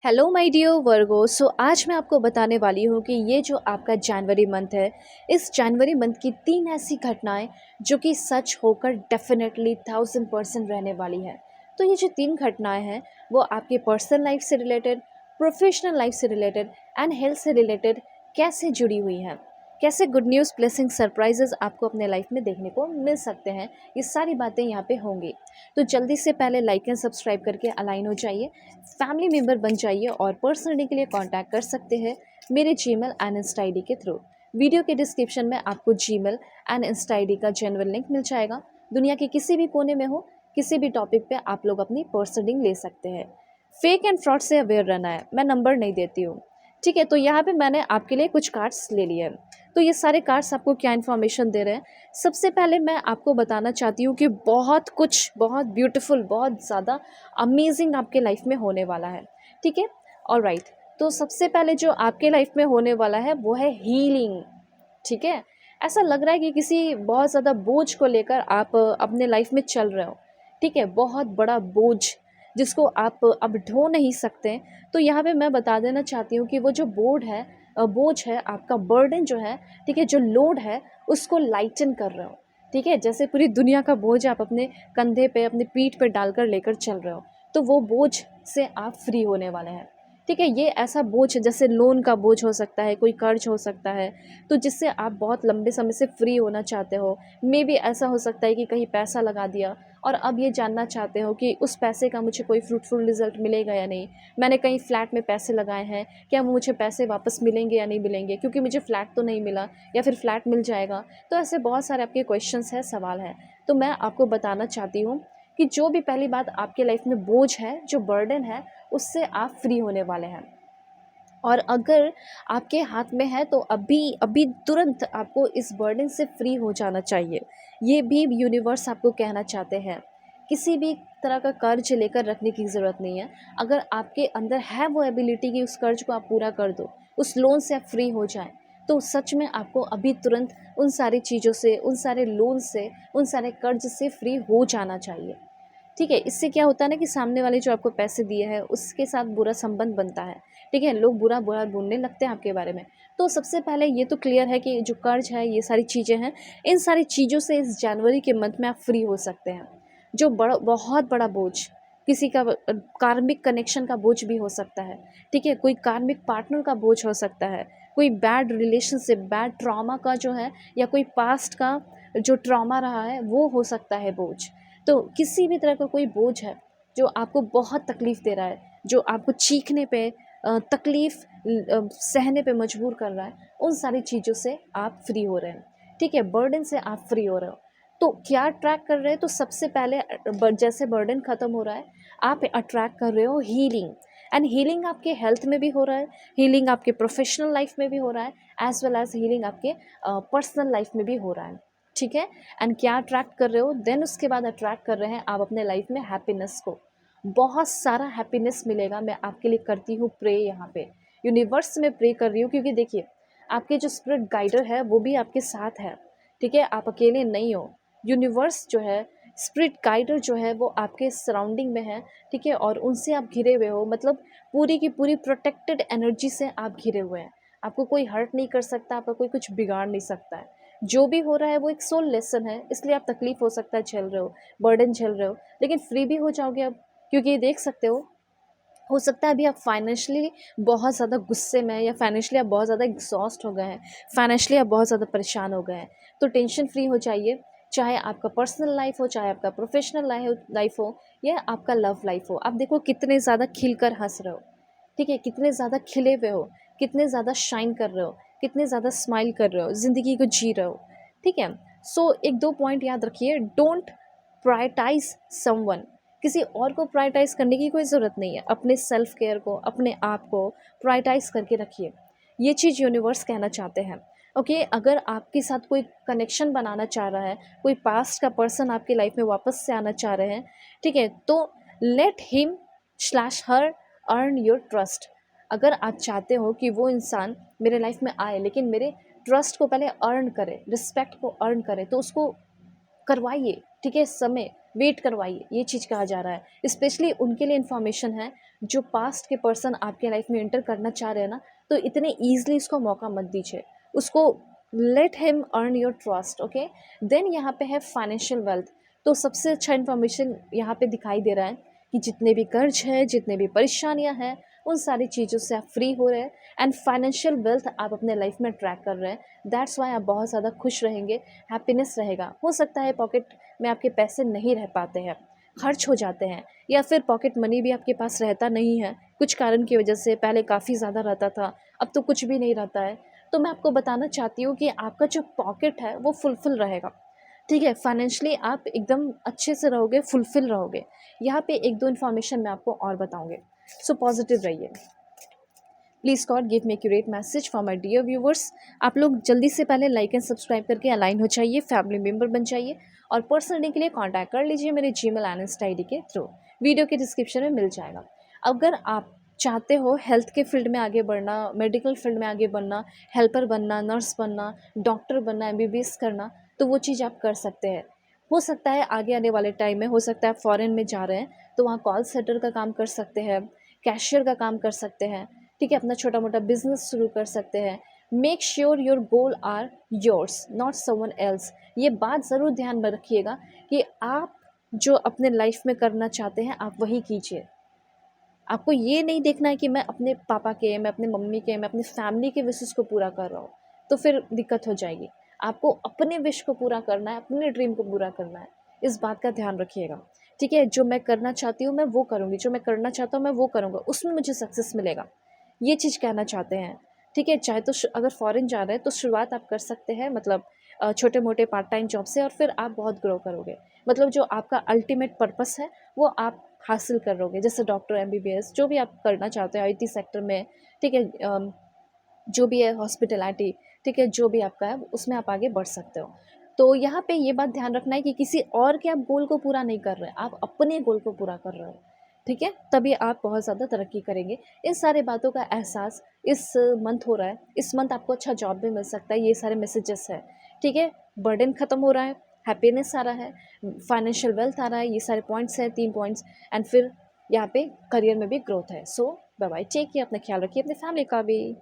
Hello my dear वर्गो। आज मैं आपको बताने वाली हूँ कि ये जो आपका जनवरी मंथ है, इस जनवरी मंथ की 3 ऐसी घटनाएं जो कि सच होकर डेफिनेटली 1000% रहने वाली है। तो ये जो 3 घटनाएं हैं वो आपके पर्सनल लाइफ से रिलेटेड, प्रोफेशनल लाइफ से रिलेटेड एंड हेल्थ से रिलेटेड कैसे जुड़ी हुई हैं, कैसे गुड न्यूज़, ब्लेसिंग, सरप्राइजेस आपको अपने लाइफ में देखने को मिल सकते हैं, ये सारी बातें यहाँ पे होंगी। तो जल्दी से पहले लाइक एंड सब्सक्राइब करके अलाइन हो जाइए, फैमिली मेम्बर बन जाइए और पर्सनली के लिए कांटेक्ट कर सकते हैं मेरे Gmail and Insta I D के थ्रू। वीडियो के डिस्क्रिप्शन में आपको Gmail and Insta I D का जेन्युइन लिंक मिल जाएगा। दुनिया के किसी भी कोने में हो, किसी भी टॉपिक पे आप लोग अपनी पर्सनलिंग ले सकते हैं। फेक एंड फ्रॉड से अवेयर रहना है, मैं नंबर नहीं देती हूँ, ठीक है। तो यहाँ पे मैंने आपके लिए कुछ कार्ड्स ले लिए हैं। तो ये सारे कार्ड्स आपको क्या इन्फॉर्मेशन दे रहे हैं, सबसे पहले मैं आपको बताना चाहती हूँ कि बहुत कुछ, बहुत ब्यूटीफुल, बहुत ज़्यादा अमेजिंग आपके लाइफ में होने वाला है, ठीक है। ऑलराइट, तो सबसे पहले जो आपके लाइफ में होने वाला है वो है हीलिंग, ठीक है। ऐसा लग रहा है कि किसी बहुत ज़्यादा बोझ को लेकर आप अपने लाइफ में चल रहे हो, ठीक है। बहुत बड़ा बोझ जिसको आप अब ढो नहीं सकते। तो यहाँ पे मैं बता देना चाहती हूँ कि वो जो बोझ है आपका, बर्डन जो है, ठीक है, जो लोड है उसको लाइटन कर रहे हो, ठीक है। जैसे पूरी दुनिया का बोझ आप अपने कंधे पे, अपनी पीठ पे डालकर लेकर चल रहे हो, तो वो बोझ से आप फ्री होने वाले हैं, ठीक है। ये ऐसा बोझ है जैसे लोन का बोझ हो सकता है, कोई कर्ज हो सकता है, तो जिससे आप बहुत लंबे समय से फ्री होना चाहते हो। मे बी ऐसा हो सकता है कि कहीं पैसा लगा दिया और अब ये जानना चाहते हो कि उस पैसे का मुझे कोई फ्रूटफुल रिजल्ट मिलेगा या नहीं। मैंने कहीं फ्लैट में पैसे लगाए हैं, क्या मुझे पैसे वापस मिलेंगे या नहीं मिलेंगे, क्योंकि मुझे फ्लैट तो नहीं मिला, या फिर फ्लैट मिल जाएगा। तो ऐसे बहुत सारे आपके क्वेश्चंस हैं, सवाल हैं। तो मैं आपको बताना चाहती हूँ कि जो भी पहली बात आपके लाइफ में बोझ है, जो बर्डन है, उससे आप फ्री होने वाले हैं। और अगर आपके हाथ में है तो अभी अभी तुरंत आपको इस बर्डन से फ्री हो जाना चाहिए। ये भी यूनिवर्स आपको कहना चाहते हैं। किसी भी तरह का कर्ज लेकर रखने की ज़रूरत नहीं है। अगर आपके अंदर है वो एबिलिटी कि उस कर्ज को आप पूरा कर दो, उस लोन से आप फ्री हो जाएं, तो सच में आपको अभी तुरंत उन सारी चीज़ों से, उन सारे लोन से, उन सारे कर्ज से फ्री हो जाना चाहिए, ठीक है। इससे क्या होता है ना कि सामने वाले जो आपको पैसे दिए हैं उसके साथ बुरा संबंध बनता है, ठीक है। लोग बुरा बुरा बोलने लगते हैं आपके बारे में। तो सबसे पहले ये तो क्लियर है कि जो कर्ज है, ये सारी चीज़ें हैं, इन सारी चीज़ों से इस जनवरी के मंथ में आप फ्री हो सकते हैं। जो बड़ा, बहुत बड़ा बोझ, किसी का कार्मिक कनेक्शन का बोझ भी हो सकता है, ठीक है। कोई कार्मिक पार्टनर का बोझ हो सकता है, कोई बैड रिलेशनशिप, बैड ट्रॉमा का जो है, या कोई पास्ट का जो ट्रॉमा रहा है वो हो सकता है बोझ। तो किसी भी तरह का कोई बोझ है जो आपको बहुत तकलीफ़ दे रहा है, जो आपको चीखने पे, तकलीफ़ सहने पे मजबूर कर रहा है, उन सारी चीज़ों से आप फ्री हो रहे हैं, ठीक है। बर्डन से आप फ्री हो रहे हो। तो क्या अट्रैक्ट कर रहे हैं, तो सबसे पहले जैसे बर्डन ख़त्म हो रहा है, आप अट्रैक्ट कर रहे हो हीलिंग। एंड हीलिंग आपके हेल्थ में भी हो रहा है, हीलिंग आपके प्रोफेशनल लाइफ में भी हो रहा है, एज वेल एज हीलिंग आपके पर्सनल लाइफ में भी हो रहा है, ठीक है। एंड क्या अट्रैक्ट कर रहे हो, देन उसके बाद अट्रैक्ट कर रहे हैं आप अपने लाइफ में हैप्पीनेस को। बहुत सारा हैप्पीनेस मिलेगा। मैं आपके लिए करती हूँ प्रे, यहाँ पे यूनिवर्स में प्रे कर रही हूँ, क्योंकि देखिए आपके जो स्पिरिट गाइडर है वो भी आपके साथ है, ठीक है। आप अकेले नहीं हो। यूनिवर्स जो है, स्पिरिट गाइडर जो है, वो आपके सराउंडिंग में है, ठीक है। और उनसे आप घिरे हुए हो, मतलब पूरी की पूरी प्रोटेक्टेड एनर्जी से आप घिरे हुए हैं। आपको कोई हर्ट नहीं कर सकता, आपका कोई कुछ बिगाड़ नहीं सकता है। जो भी हो रहा है वो एक सोल लेसन है, इसलिए आप तकलीफ़ हो सकता है झेल रहे हो, बर्डन झेल रहे हो, लेकिन फ्री भी हो जाओगे अब। क्योंकि ये देख सकते हो सकता है अभी आप फाइनेंशियली बहुत ज़्यादा गुस्से में हैं, या फाइनेंशियली आप बहुत ज़्यादा एग्जॉस्ट हो गए हैं, फाइनेंशियली आप बहुत ज़्यादा परेशान हो गए हैं। तो टेंशन फ्री हो जाइए। चाहे आपका पर्सनल लाइफ हो, चाहे आपका प्रोफेशनल लाइफ हो, या आपका लव लाइफ हो, आप देखो कितने ज़्यादा खिलकर हंस रहे हो, ठीक है। कितने ज़्यादा खिले हुए हो, कितने ज़्यादा शाइन कर रहे हो, कितने ज़्यादा स्माइल कर रहे हो, ज़िंदगी को जी रहे हो, ठीक है। सो एक दो पॉइंट याद रखिए। Don't prioritize someone. किसी और को प्रायोरिटाइज करने की कोई ज़रूरत नहीं है। अपने सेल्फ केयर को, अपने आप को प्रायोरिटाइज करके रखिए। ये चीज़ यूनिवर्स कहना चाहते हैं, ओके। अगर आपके साथ कोई कनेक्शन बनाना चाह रहा है, कोई पास्ट का पर्सन आपकी लाइफ में वापस से आना चाह रहे हैं, ठीक है, तो let him slash her earn your trust. अगर आप चाहते हो कि वो इंसान मेरे लाइफ में आए, लेकिन मेरे ट्रस्ट को पहले अर्न करे, रिस्पेक्ट को अर्न करे, तो उसको करवाइए, ठीक है। समय वेट करवाइए, ये चीज़ कहा जा रहा है। स्पेशली उनके लिए इन्फॉर्मेशन है जो पास्ट के पर्सन आपके लाइफ में एंटर करना चाह रहे हैं ना, तो इतने ईजिली उसको मौका मत दीजिए, उसको let him earn your trust, okay. Then यहाँ पे है फाइनेंशियल वेल्थ। तो सबसे अच्छा इन्फॉर्मेशन यहाँ पे दिखाई दे रहा है कि जितने भी कर्ज है, जितने भी परेशानियाँ हैं, उन सारी चीज़ों से आप फ्री हो रहे हैं एंड फाइनेंशियल वेल्थ आप अपने लाइफ में ट्रैक कर रहे हैं। दैट्स वाई आप बहुत ज़्यादा खुश रहेंगे, हैप्पीनेस रहेगा। हो सकता है पॉकेट में आपके पैसे नहीं रह पाते हैं, खर्च हो जाते हैं, या फिर पॉकेट मनी भी आपके पास रहता नहीं है कुछ कारण की वजह से। पहले काफ़ी ज़्यादा रहता था, अब तो कुछ भी नहीं रहता है। तो मैं आपको बताना चाहती हूँ कि आपका जो पॉकेट है वो फुलफिल रहेगा, ठीक है। फाइनेंशियली आप एकदम अच्छे से रहोगे, फुलफिल रहोगे। यहाँ पे एक दो इन्फॉर्मेशन मैं आपको और बताऊँगी। सो पॉजिटिव रहिए। Please god give me accurate message for my dear viewers. आप लोग जल्दी से पहले लाइक एंड सब्सक्राइब करके अलाइन हो जाइए, फैमिली मेम्बर बन जाइए, और पर्सनली के लिए कांटेक्ट कर लीजिए मेरे जीमेल एंड इंस्टा आईडी के थ्रू, वीडियो के डिस्क्रिप्शन में मिल जाएगा। अगर आप चाहते हो हेल्थ के फील्ड में आगे बढ़ना, मेडिकल फील्ड में आगे बढ़ना, हेल्पर बनना, नर्स बनना, डॉक्टर बनना, एमबीबीएस करना, तो वो चीज़ आप कर सकते हैं। हो सकता है आगे आने वाले टाइम में, हो सकता है आप फॉरेन में जा रहे हैं तो वहाँ कॉल सेंटर का काम कर सकते हैं, कैशियर का काम कर सकते हैं, ठीक है। अपना छोटा मोटा बिजनेस शुरू कर सकते हैं। Make sure your goal are yours, not someone else. ये बात ज़रूर ध्यान में रखिएगा कि आप जो अपने लाइफ में करना चाहते हैं आप वही कीजिए। आपको ये नहीं देखना है कि मैं अपने पापा के, मैं अपने मम्मी के, मैं अपनी फैमिली के विशेस को पूरा कर रहा हूँ, तो फिर दिक्कत हो जाएगी। आपको अपने विश को पूरा करना है, अपने ड्रीम को पूरा करना है। इस बात का ध्यान रखिएगा, ठीक है। जो मैं करना चाहती हूँ मैं वो करूँगी, जो मैं करना चाहता हूँ मैं वो करूँगा, उसमें मुझे सक्सेस मिलेगा, ये चीज़ कहना चाहते हैं, ठीक है। चाहे तो अगर फॉरेन जा रहे हैं तो शुरुआत आप कर सकते हैं, मतलब छोटे मोटे पार्ट टाइम जॉब से, और फिर आप बहुत ग्रो करोगे। मतलब जो आपका अल्टीमेट पर्पस है वो आप हासिल करोगे, जैसे डॉक्टर, एमबीबीएस, जो भी आप करना चाहते हो आईटी सेक्टर में, ठीक है। जो भी है हॉस्पिटैलिटी, ठीक है, जो भी आपका है उसमें आप आगे बढ़ सकते हो। तो यहाँ पे ये बात ध्यान रखना है कि किसी और के आप गोल को पूरा नहीं कर रहे, आप अपने गोल को पूरा कर रहे हो, ठीक है। तभी आप बहुत ज़्यादा तरक्की करेंगे। इन सारे बातों का एहसास इस मंथ हो रहा है। इस मंथ आपको अच्छा जॉब भी मिल सकता है, ये सारे मैसेजेस है, ठीक है। बर्डन ख़त्म हो रहा है, हैप्पीनेस आ रहा है, फाइनेंशियल वेल्थ आ रहा है, ये सारे पॉइंट्स हैं, 3 पॉइंट्स। एंड फिर यहाँ पे करियर में भी ग्रोथ है। सो बाय बाय, टेक केयर, अपना ख्याल रखिए, अपने फैमिली का भी।